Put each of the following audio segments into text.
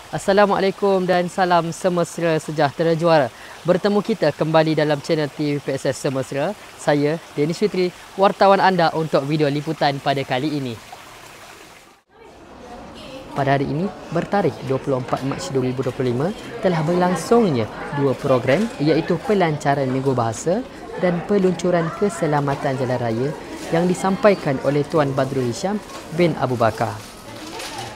Assalamualaikum dan salam semesra sejahtera juara. Bertemu kita kembali dalam channel TVPSS Semesra. Saya, Dennis Fitri, wartawan anda untuk video liputan pada kali ini. Pada hari ini, bertarikh 24 Mac 2025, telah berlangsungnya dua program iaitu pelancaran Minggu Bahasa dan peluncuran keselamatan jalan raya yang disampaikan oleh Tuan Badrul Hisham bin Abu Bakar.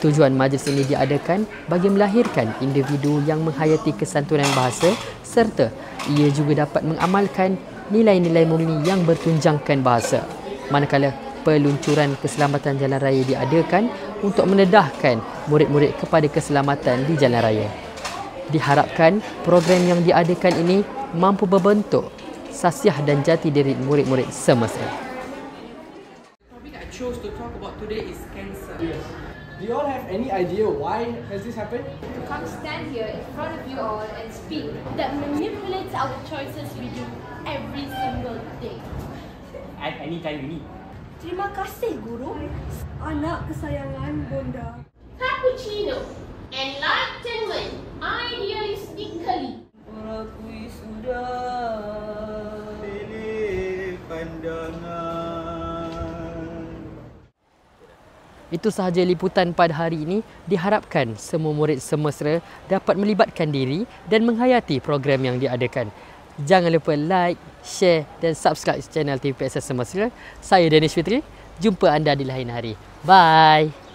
Tujuan majlis ini diadakan bagi melahirkan individu yang menghayati kesantunan bahasa serta ia juga dapat mengamalkan nilai-nilai murni yang bertunjangkan bahasa. Manakala peluncuran keselamatan jalan raya diadakan untuk mendedahkan murid-murid kepada keselamatan di jalan raya. Diharapkan program yang diadakan ini mampu membentuk sasiah dan jati diri murid-murid semesra. The topic I chose to talk about today is cancer. Yes. Do you all have any idea why has this happened? To come stand here in front of you all and speak that manipulates our choices we do every single day. At any time you need. Terima kasih, Guru. Anak kesayangan Bonda. Cappuccino, enlightenment, idealistically. Merakui sudah. Pilih pandangan. Itu sahaja liputan pada hari ini. Diharapkan semua murid semesra dapat melibatkan diri dan menghayati program yang diadakan. Jangan lupa like, share dan subscribe channel TVPSS Semesra. Saya Dennis Fitri. Jumpa anda di lain hari. Bye.